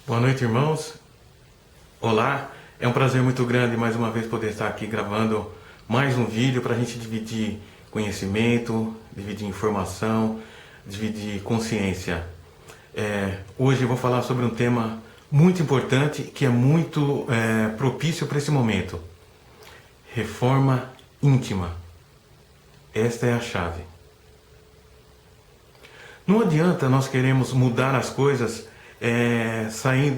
Boa noite, irmãos. Olá, é um prazer muito grande mais uma vez poder estar aqui gravando mais um vídeo para a gente dividir conhecimento, dividir informação, dividir consciência. Hoje eu vou falar sobre um tema muito importante que é muito propício para esse momento: reforma íntima. Esta é a chave. Não adianta nós queremos mudar as coisas saindo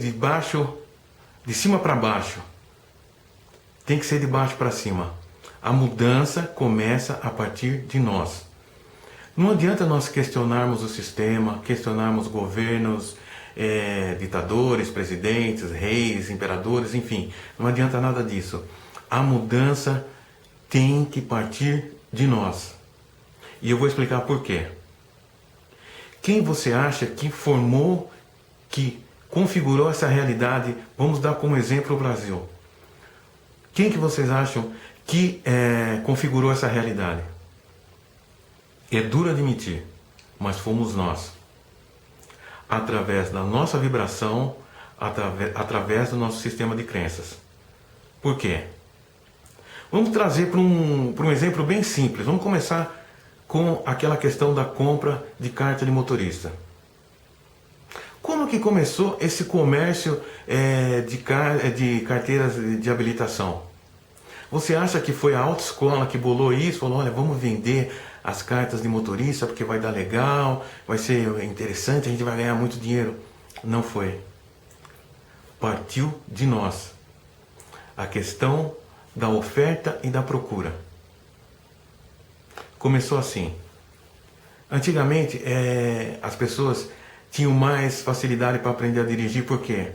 de cima para baixo. Tem que ser de baixo para cima. A mudança começa a partir de nós. Não adianta nós questionarmos o sistema, questionarmos governos, ditadores, presidentes, reis, imperadores, enfim. Não adianta nada disso. A mudança tem que partir de nós. E eu vou explicar por quê. Quem você acha que formou, que configurou essa realidade? Vamos dar como exemplo o Brasil. Quem que vocês acham que configurou essa realidade? É duro admitir, mas fomos nós. Através da nossa vibração, através do nosso sistema de crenças. Por quê? Vamos trazer para um exemplo bem simples. Vamos começar com aquela questão da compra de carta de motorista. Como que começou esse comércio de carteiras de habilitação? Você acha que foi a autoescola que bolou isso? Falou, olha, vamos vender as cartas de motorista porque vai dar legal, vai ser interessante, a gente vai ganhar muito dinheiro. Não foi. Partiu de nós. A questão da oferta e da procura. Começou assim. Antigamente, as pessoas tinham mais facilidade para aprender a dirigir, porque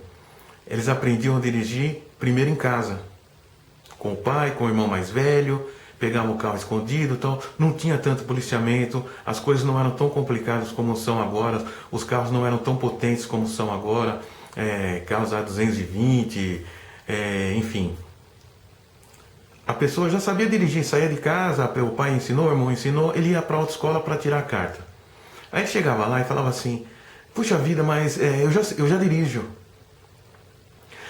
eles aprendiam a dirigir primeiro em casa, com o pai, com o irmão mais velho, pegavam o carro escondido, então não tinha tanto policiamento, as coisas não eram tão complicadas como são agora, os carros não eram tão potentes como são agora, carros a 220, enfim. A pessoa já sabia dirigir, saía de casa, o pai ensinou, o irmão ensinou, ele ia para a autoescola para tirar a carta. Aí ele chegava lá e falava assim, puxa vida, mas eu já dirijo.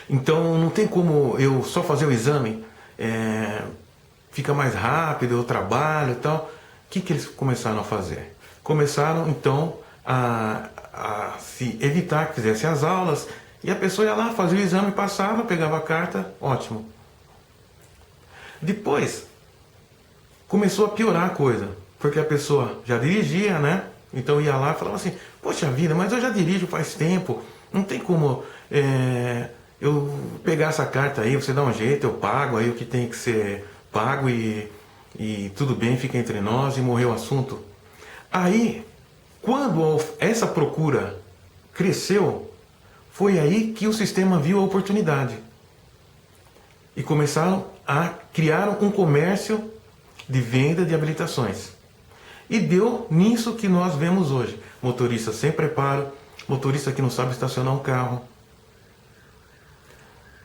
Então não tem como eu só fazer o exame, fica mais rápido, eu trabalho e tal. O que eles começaram a fazer? Começaram então a se evitar que fizessem as aulas, e a pessoa ia lá, fazia o exame, passava, pegava a carta, ótimo. Depois, começou a piorar a coisa, porque a pessoa já dirigia, né? Então ia lá e falava assim, poxa vida, mas eu já dirijo faz tempo, não tem como eu pegar essa carta aí, você dá um jeito, eu pago aí o que tem que ser pago e tudo bem, fica entre nós e morreu o assunto. Aí, quando essa procura cresceu, foi aí que o sistema viu a oportunidade. E começaram a criar um comércio de venda de habilitações. E deu nisso que nós vemos hoje. Motorista sem preparo, motorista que não sabe estacionar um carro.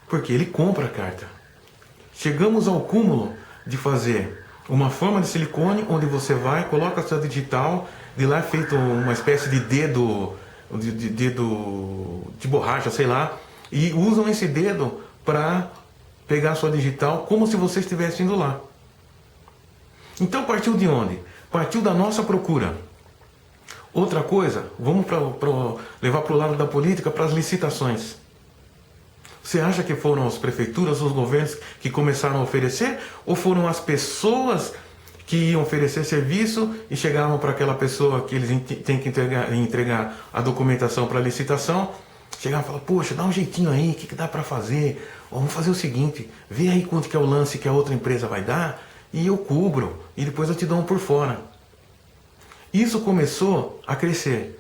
Porque ele compra a carta. Chegamos ao cúmulo de fazer uma forma de silicone onde você vai, coloca a sua digital, de lá é feito uma espécie de dedo de borracha, sei lá, e usam esse dedo para pegar a sua digital como se você estivesse indo lá. Então partiu de onde? Partiu da nossa procura. Outra coisa, vamos levar para o lado da política, para as licitações. Você acha que foram as prefeituras, os governos que começaram a oferecer? Ou foram as pessoas que iam oferecer serviço e chegavam para aquela pessoa que eles têm que entregar a documentação para a licitação? Chegavam e falavam, poxa, dá um jeitinho aí, o que dá para fazer? Vamos fazer o seguinte, vê aí quanto que é o lance que a outra empresa vai dar e eu cubro, e depois eu te dou um por fora. Isso começou a crescer.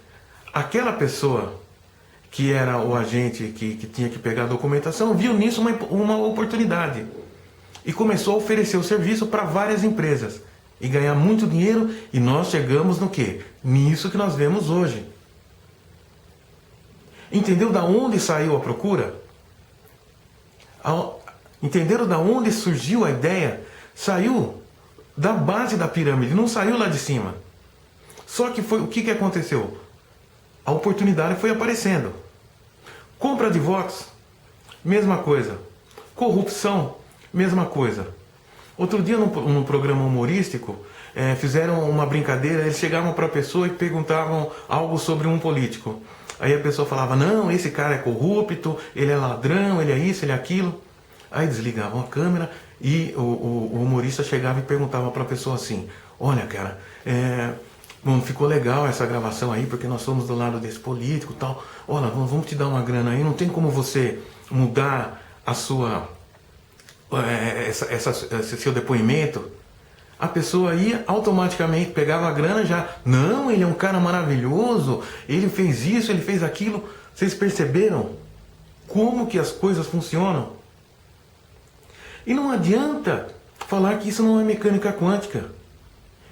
Aquela pessoa que era o agente que tinha que pegar a documentação viu nisso uma oportunidade e começou a oferecer o serviço para várias empresas e ganhar muito dinheiro, e nós chegamos no quê? Nisso que nós vemos hoje. Entendeu da onde saiu a procura? Entenderam da onde surgiu a ideia? Saiu da base da pirâmide, não saiu lá de cima. Só que o que aconteceu? A oportunidade foi aparecendo. Compra de votos, mesma coisa. Corrupção, mesma coisa. Outro dia, num programa humorístico, fizeram uma brincadeira, eles chegavam para a pessoa e perguntavam algo sobre um político. Aí a pessoa falava, não, esse cara é corrupto, ele é ladrão, ele é isso, ele é aquilo. Aí desligavam a câmera e o humorista chegava e perguntava para a pessoa assim, olha, cara, bom, ficou legal essa gravação aí, porque nós somos do lado desse político e tal. Olha, vamos te dar uma grana aí, não tem como você mudar a sua, esse seu depoimento? A pessoa ia automaticamente, pegava a grana já, não, ele é um cara maravilhoso, ele fez isso, ele fez aquilo. Vocês perceberam como que as coisas funcionam? E não adianta falar que isso não é mecânica quântica.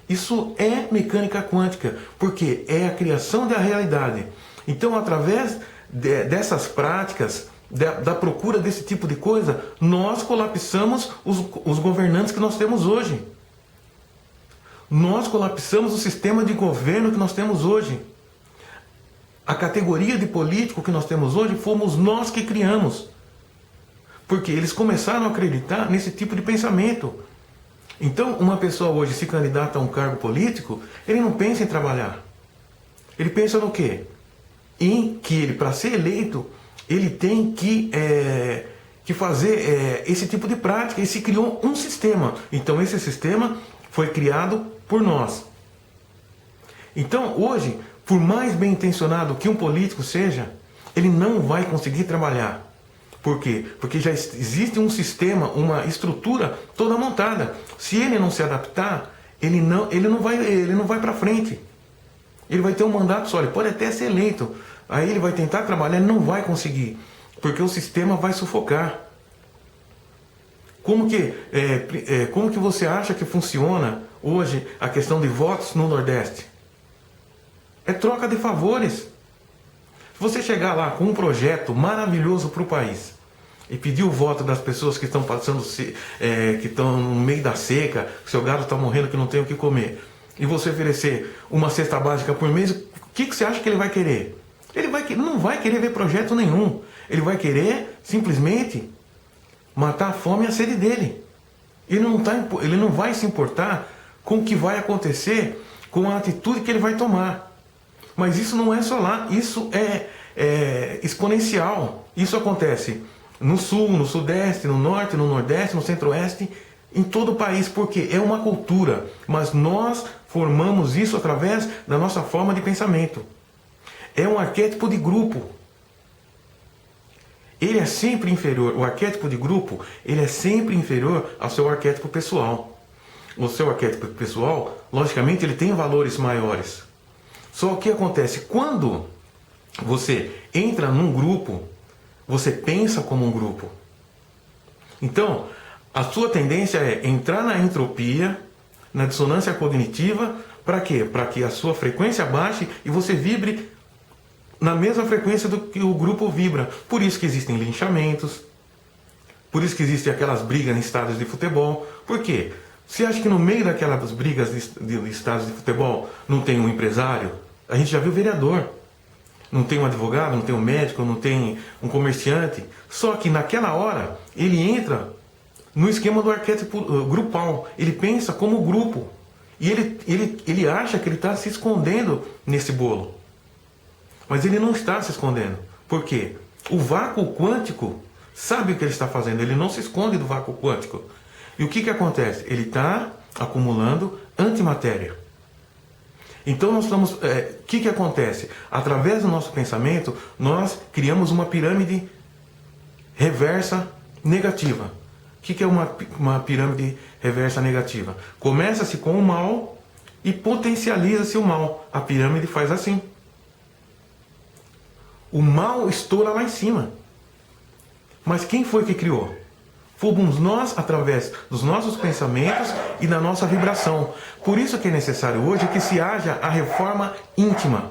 Isso é mecânica quântica, porque é a criação da realidade. Então, através dessas práticas, da procura desse tipo de coisa, nós colapsamos os governantes que nós temos hoje. Nós colapsamos o sistema de governo que nós temos hoje. A categoria de político que nós temos hoje fomos nós que criamos. Porque eles começaram a acreditar nesse tipo de pensamento. Então, uma pessoa hoje se candidata a um cargo político, ele não pensa em trabalhar. Ele pensa no quê? Em que ele, para ser eleito, ele tem que fazer esse tipo de prática. E se criou um sistema. Então, esse sistema foi criado por nós. Então, hoje, por mais bem intencionado que um político seja, ele não vai conseguir trabalhar. Por quê? Porque já existe um sistema, uma estrutura toda montada. Se ele não se adaptar, ele não vai para frente. Ele vai ter um mandato só, ele pode até ser eleito. Aí ele vai tentar trabalhar, ele não vai conseguir, porque o sistema vai sufocar. Como que você acha que funciona hoje a questão de votos no Nordeste? É troca de favores. Se você chegar lá com um projeto maravilhoso para o país e pedir o voto das pessoas que estão passando, que estão no meio da seca, que seu gado está morrendo, que não tem o que comer, e você oferecer uma cesta básica por mês, o que você acha que ele vai querer? Ele não vai querer ver projeto nenhum. Ele vai querer simplesmente matar a fome e a sede dele. Ele não vai se importar com o que vai acontecer, com a atitude que ele vai tomar. Mas isso não é só lá, isso é exponencial. Isso acontece no sul, no sudeste, no norte, no nordeste, no centro-oeste, em todo o país, porque é uma cultura. Mas nós formamos isso através da nossa forma de pensamento. É um arquétipo de grupo. Ele é sempre inferior. O arquétipo de grupo, ele é sempre inferior ao seu arquétipo pessoal. O seu arquétipo pessoal, logicamente, ele tem valores maiores. Só o que acontece? Quando você entra num grupo, você pensa como um grupo. Então, a sua tendência é entrar na entropia, na dissonância cognitiva, para quê? Para que a sua frequência baixe e você vibre na mesma frequência do que o grupo vibra. Por isso que existem linchamentos, por isso que existem aquelas brigas em estádios de futebol. Por quê? Você acha que no meio daquelas brigas de estádios de futebol não tem um empresário? A gente já viu vereador. Não tem um advogado, não tem um médico, não tem um comerciante. Só que naquela hora ele entra no esquema do arquétipo grupal. Ele pensa como grupo. E ele acha que ele está se escondendo nesse bolo. Mas ele não está se escondendo. Por quê? O vácuo quântico sabe o que ele está fazendo. Ele não se esconde do vácuo quântico. E o que acontece? Ele está acumulando antimatéria. Então nós estamos... O que acontece? Através do nosso pensamento, nós criamos uma pirâmide reversa negativa. O que é uma pirâmide reversa negativa? Começa-se com o mal e potencializa-se o mal. A pirâmide faz assim. O mal estoura lá em cima. Mas quem foi que criou? Fomos nós através dos nossos pensamentos e da nossa vibração. Por isso que é necessário hoje que se haja a reforma íntima,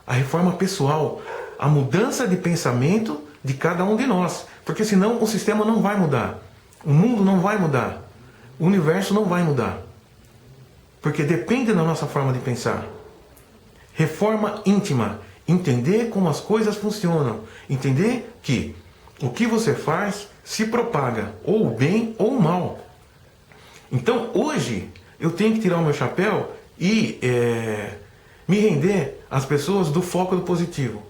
a reforma pessoal, a mudança de pensamento de cada um de nós. Porque senão o sistema não vai mudar. O mundo não vai mudar. O universo não vai mudar. Porque depende da nossa forma de pensar. Reforma íntima. entender como as coisas funcionam, entender que o que você faz se propaga, ou o bem ou o mal. Então hoje eu tenho que tirar o meu chapéu e me render às pessoas do foco do positivo.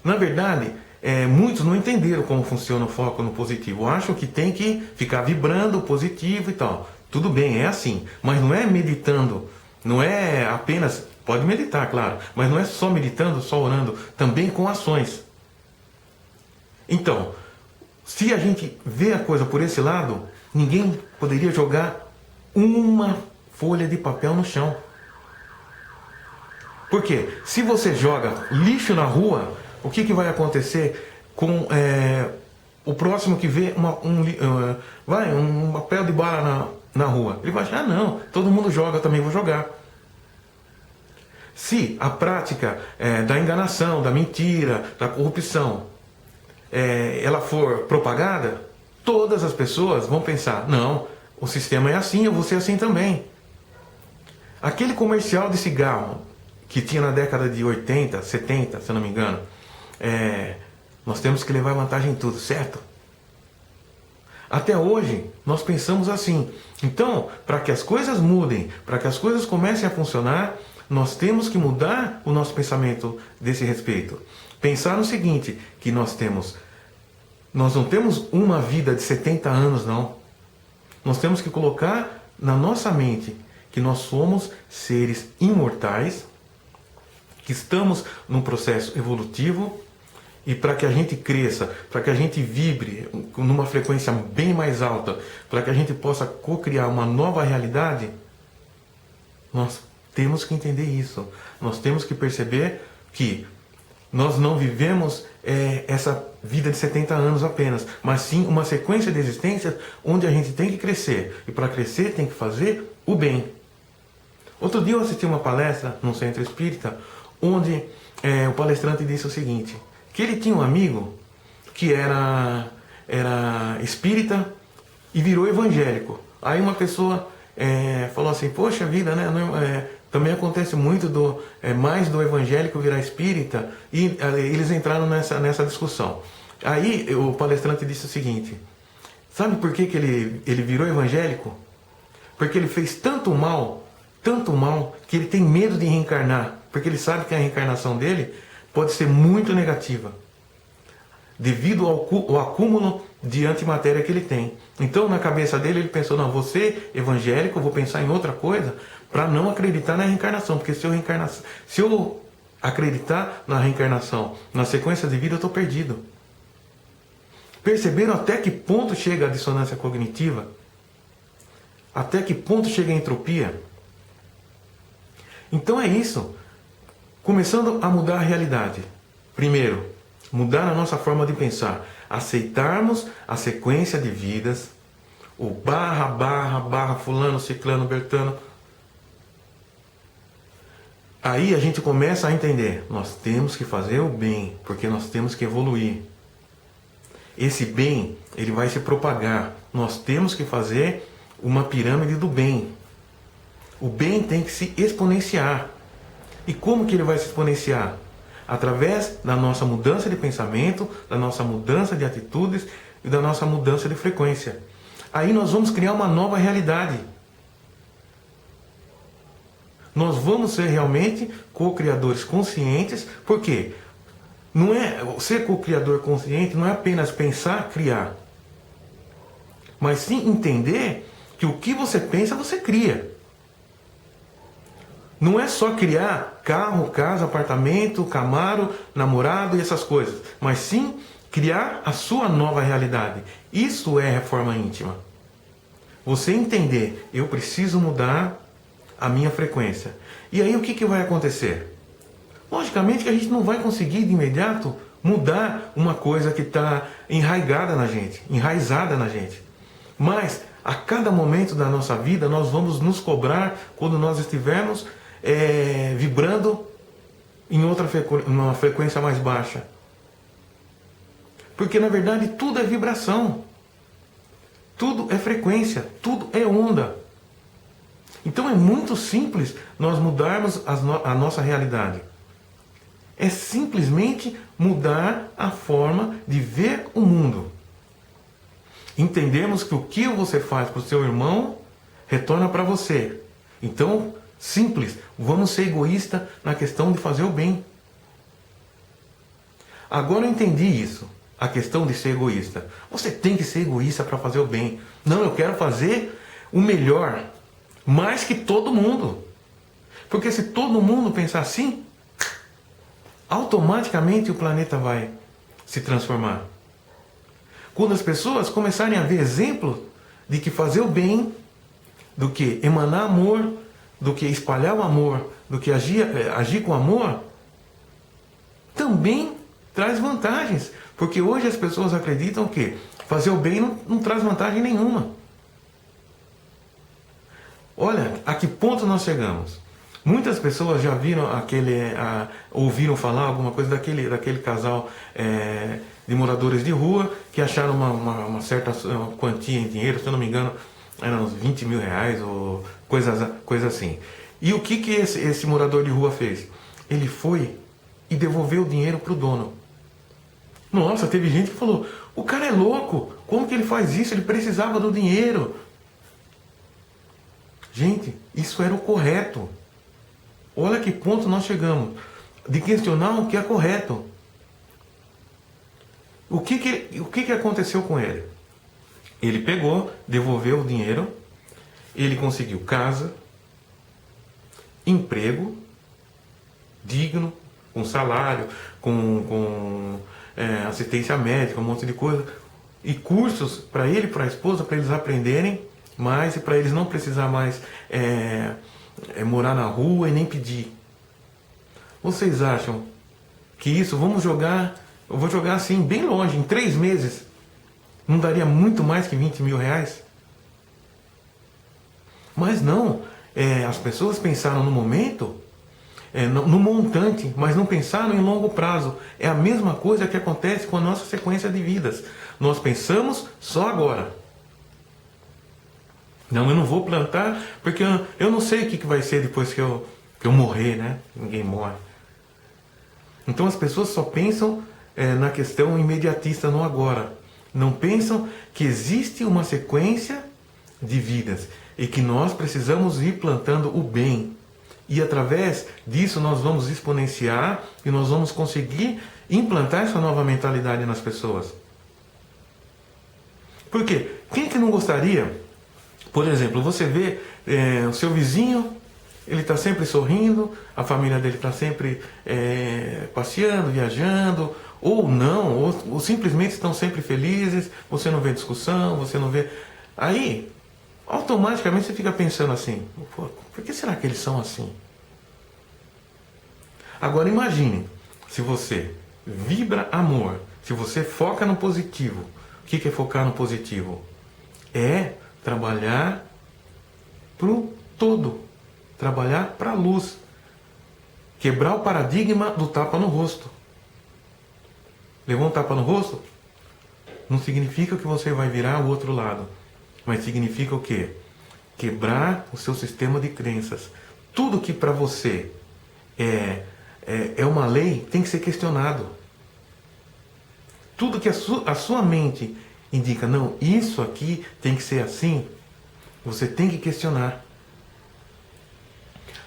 Na verdade, muitos não entenderam como funciona o foco no positivo. Acham que tem que ficar vibrando o positivo e tal. Tudo bem, é assim. Mas não é meditando. Não é apenas... Pode meditar, claro. Mas não é só meditando, só orando. Também com ações. Então, se a gente vê a coisa por esse lado, ninguém poderia jogar uma folha de papel no chão. Por quê? Se você joga lixo na rua, o que vai acontecer com o próximo que vê um papel de bala na rua? Ele vai achar, não, todo mundo joga, eu também vou jogar. Se a prática da enganação, da mentira, da corrupção, ela for propagada, todas as pessoas vão pensar, não, o sistema é assim, eu vou ser assim também. Aquele comercial de cigarro que tinha na década de 80, 70, se eu não me engano, nós temos que levar vantagem em tudo, certo? Até hoje, nós pensamos assim. Então, para que as coisas mudem, para que as coisas comecem a funcionar, nós temos que mudar o nosso pensamento desse respeito. Pensar no seguinte, que nós não temos uma vida de 70 anos, não. Nós temos que colocar na nossa mente que nós somos seres imortais, que estamos num processo evolutivo, e para que a gente cresça, para que a gente vibre numa frequência bem mais alta, para que a gente possa co-criar uma nova realidade, nós temos que entender isso. Nós temos que perceber que nós não vivemos essa vida de 70 anos apenas, mas sim uma sequência de existências onde a gente tem que crescer. E para crescer tem que fazer o bem. Outro dia eu assisti uma palestra num centro espírita, onde o palestrante disse o seguinte, que ele tinha um amigo que era espírita e virou evangélico. Aí uma pessoa falou assim, poxa vida, né? Também acontece muito mais do evangélico virar espírita, e eles entraram nessa discussão. Aí o palestrante disse o seguinte, sabe por que ele virou evangélico? Porque ele fez tanto mal, que ele tem medo de reencarnar, porque ele sabe que a reencarnação dele pode ser muito negativa, devido ao acúmulo de antimatéria que ele tem. Então, na cabeça dele, ele pensou, não, vou ser evangélico, eu vou pensar em outra coisa, para não acreditar na reencarnação, porque se eu acreditar na reencarnação, na sequência de vida, eu estou perdido. Perceberam até que ponto chega a dissonância cognitiva? Até que ponto chega a entropia? Então é isso. Começando a mudar a realidade. Primeiro, mudar a nossa forma de pensar. Aceitarmos a sequência de vidas. O barra, fulano, ciclano, bertano. Aí a gente começa a entender. Nós temos que fazer o bem, porque nós temos que evoluir. Esse bem, ele vai se propagar. Nós temos que fazer uma pirâmide do bem. O bem tem que se exponenciar. E como que ele vai se exponenciar? Através da nossa mudança de pensamento, da nossa mudança de atitudes e da nossa mudança de frequência. Aí nós vamos criar uma nova realidade. Nós vamos ser realmente co-criadores conscientes, porque ser co-criador consciente não é apenas pensar, criar, mas sim entender que o que você pensa, você cria. Não é só criar carro, casa, apartamento, Camaro, namorado e essas coisas, mas sim criar a sua nova realidade. Isso é reforma íntima. Você entender, eu preciso mudar a minha frequência. E aí o que vai acontecer? Logicamente que a gente não vai conseguir de imediato mudar uma coisa que está enraizada na gente. Mas a cada momento da nossa vida nós vamos nos cobrar quando nós estivermos vibrando em uma frequência mais baixa. Porque na verdade tudo é vibração. Tudo é frequência, tudo é onda. Então é muito simples nós mudarmos a nossa realidade. É simplesmente mudar a forma de ver o mundo. Entendemos que o que você faz para o seu irmão retorna para você. Então, simples, vamos ser egoístas na questão de fazer o bem. Agora eu entendi isso, a questão de ser egoísta. Você tem que ser egoísta para fazer o bem. Não, eu quero fazer o melhor, mais que todo mundo. Porque se todo mundo pensar assim, automaticamente o planeta vai se transformar. Quando as pessoas começarem a ver exemplo de que fazer o bem, do que emanar amor, do que espalhar o amor, do que agir com amor, também traz vantagens. Porque hoje as pessoas acreditam que fazer o bem não traz vantagem nenhuma. Olha a que ponto nós chegamos. Muitas pessoas já viram ouviram falar alguma coisa daquele casal de moradores de rua que acharam uma certa quantia em dinheiro, se eu não me engano, eram uns 20 mil reais ou coisa assim. E o que esse morador de rua fez? Ele foi e devolveu o dinheiro para o dono. Nossa, teve gente que falou, o cara é louco, como que ele faz isso? Ele precisava do dinheiro. Gente, isso era o correto. Olha que ponto nós chegamos, de questionar o que é correto. O que aconteceu com ele? Ele pegou, devolveu o dinheiro, ele conseguiu casa, emprego digno, com salário, com assistência médica, um monte de coisa, e cursos para ele e para a esposa, para eles aprenderem mais e para eles não precisar mais morar na rua e nem pedir. Vocês acham que isso, eu vou jogar assim bem longe, em 3 meses, não daria muito mais que 20 mil reais? Mas não, as pessoas pensaram no momento, no montante, mas não pensaram em longo prazo. É a mesma coisa que acontece com a nossa sequência de vidas. Nós pensamos só agora. Não, eu não vou plantar porque eu não sei o que vai ser depois que eu morrer, né? Ninguém morre. Então as pessoas só pensam na questão imediatista, no agora. Não pensam que existe uma sequência de vidas e que nós precisamos ir plantando o bem. E através disso nós vamos exponenciar e nós vamos conseguir implantar essa nova mentalidade nas pessoas. Por quê? Quem que não gostaria, por exemplo, você vê o seu vizinho, ele está sempre sorrindo, a família dele está sempre passeando, viajando, ou não, ou simplesmente estão sempre felizes, você não vê discussão, você não vê... Aí, automaticamente você fica pensando assim, por que será que eles são assim? Agora imagine, se você vibra amor, se você foca no positivo. O que é focar no positivo? É trabalhar para o todo, trabalhar para a luz, quebrar o paradigma do tapa no rosto. Levou um tapa no rosto? Não significa que você vai virar o outro lado, mas significa o quê? Quebrar o seu sistema de crenças. Tudo que para você é uma lei tem que ser questionado. Tudo que a sua mente indica, não, isso aqui tem que ser assim, você tem que questionar.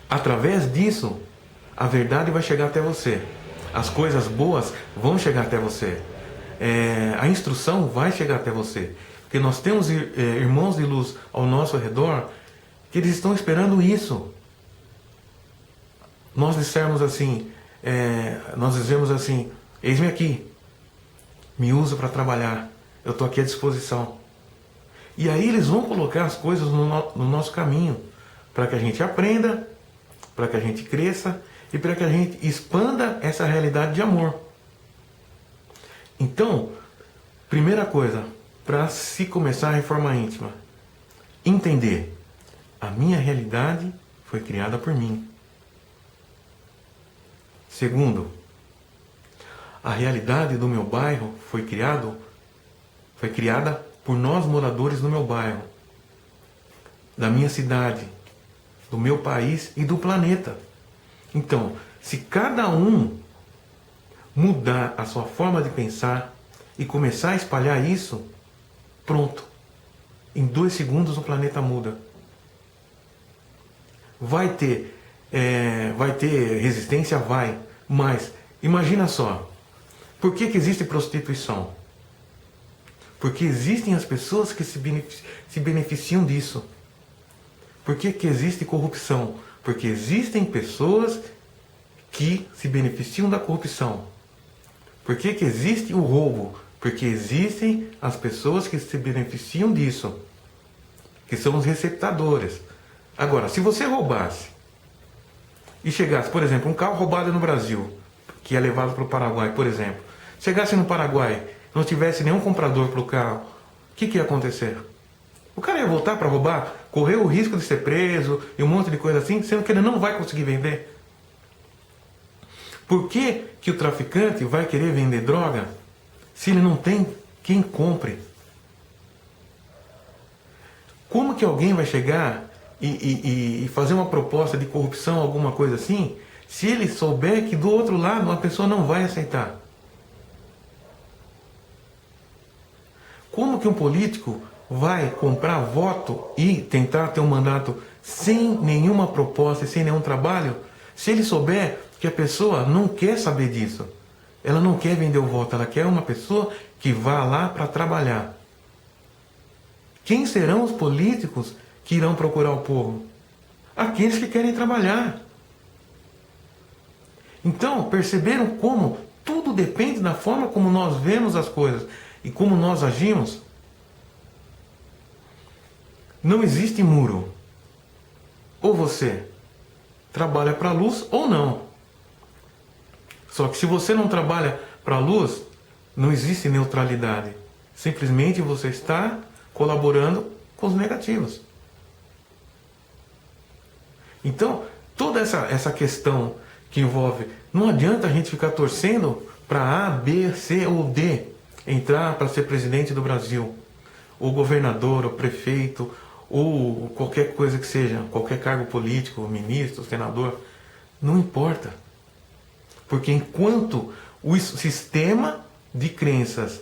Através disso, a verdade vai chegar até você. As coisas boas vão chegar até você. A instrução vai chegar até você. Porque nós temos irmãos de luz ao nosso redor que eles estão esperando isso. Nós dizemos assim, eis-me aqui, me usa para trabalhar, eu estou aqui à disposição. E aí eles vão colocar as coisas no nosso caminho, para que a gente aprenda, para que a gente cresça e para que a gente expanda essa realidade de amor. Então, primeira coisa, para se começar a reforma íntima, entender, a minha realidade foi criada por mim. Segundo, a realidade do meu bairro foi criada por nós moradores do meu bairro, da minha cidade, do meu país e do planeta. Então, se cada um mudar a sua forma de pensar e começar a espalhar isso, pronto. Em 2 segundos o planeta muda. Vai ter resistência? Vai. Mas, imagina só. Por que existe prostituição? Porque existem as pessoas que se beneficiam disso. Por que existe corrupção? Porque existem pessoas que se beneficiam da corrupção. Por que existe o roubo? Porque existem as pessoas que se beneficiam disso, que são os receptadores. Agora, se você roubasse e chegasse, por exemplo, um carro roubado no Brasil, que é levado para o Paraguai, por exemplo, chegasse no Paraguai, não tivesse nenhum comprador para o carro, o que ia acontecer? O cara ia voltar para roubar, correr o risco de ser preso e um monte de coisa assim, sendo que ele não vai conseguir vender. Por que o traficante vai querer vender droga se ele não tem quem compre? Como que alguém vai chegar e fazer uma proposta de corrupção, alguma coisa assim, se ele souber que do outro lado a pessoa não vai aceitar? Como que um político vai comprar voto e tentar ter um mandato sem nenhuma proposta e sem nenhum trabalho, se ele souber que a pessoa não quer saber disso? Ela não quer vender o voto, ela quer uma pessoa que vá lá para trabalhar. Quem serão os políticos que irão procurar o povo? Aqueles que querem trabalhar. Então, perceberam como tudo depende da forma como nós vemos as coisas e como nós agimos? Não existe muro. Ou você trabalha para a luz ou não. Só que se você não trabalha para a luz, não existe neutralidade. Simplesmente você está colaborando com os negativos. Então, toda essa questão que envolve... Não adianta a gente ficar torcendo para A, B, C ou D entrar para ser presidente do Brasil, ou governador, ou prefeito, ou qualquer coisa que seja, qualquer cargo político, ministro, senador. Não importa. Porque enquanto o sistema de crenças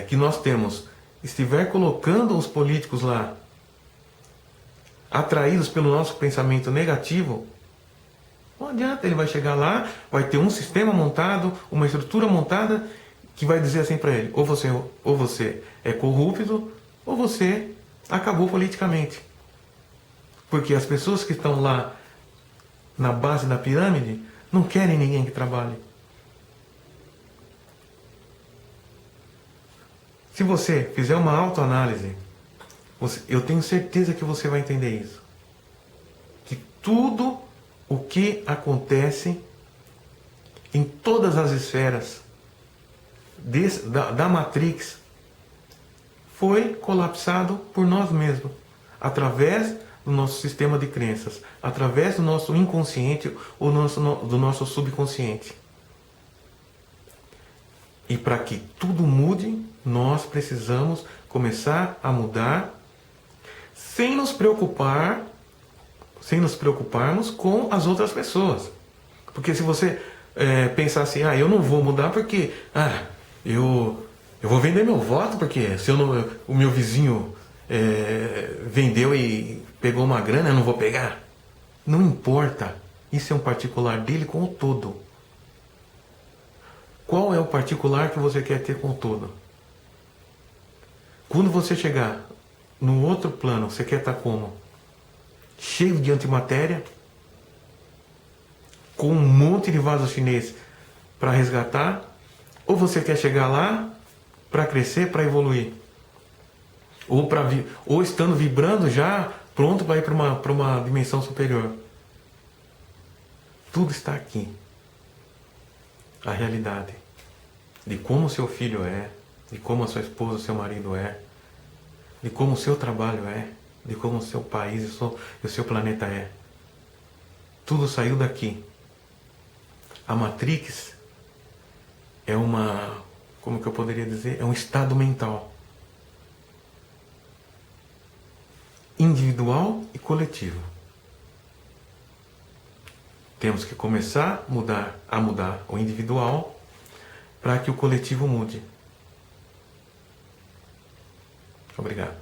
que nós temos estiver colocando os políticos lá, atraídos pelo nosso pensamento negativo, não adianta, ele vai chegar lá, vai ter um sistema montado, uma estrutura montada, que vai dizer assim para ele, ou você é corrupto, ou você acabou politicamente. Porque as pessoas que estão lá na base da pirâmide não querem ninguém que trabalhe. Se você fizer uma autoanálise, eu tenho certeza que você vai entender isso. Que tudo o que acontece em todas as esferas da Matrix foi colapsado por nós mesmos, através do nosso sistema de crenças, através do nosso inconsciente ou do nosso subconsciente. E para que tudo mude, nós precisamos começar a mudar sem nos preocuparmos com as outras pessoas. Porque se você pensar assim, eu não vou mudar porque eu vou vender meu voto, porque se o meu vizinho vendeu e pegou uma grana, eu não vou pegar. Não importa. Isso é um particular dele com o todo. Qual é o particular que você quer ter com o todo? Quando você chegar no outro plano, você quer estar como? Cheio de antimatéria? Com um monte de vaso chinês para resgatar? Ou você quer chegar lá para crescer, para evoluir? Ou estando vibrando já, pronto para ir para uma dimensão superior? Tudo está aqui. A realidade. De como o seu filho é, de como a sua esposa, o seu marido é, de como o seu trabalho é, de como o seu país e o seu planeta é. Tudo saiu daqui. A Matrix é como que eu poderia dizer? É um estado mental. Individual e coletivo. Temos que começar a mudar o individual para que o coletivo mude. Obrigado.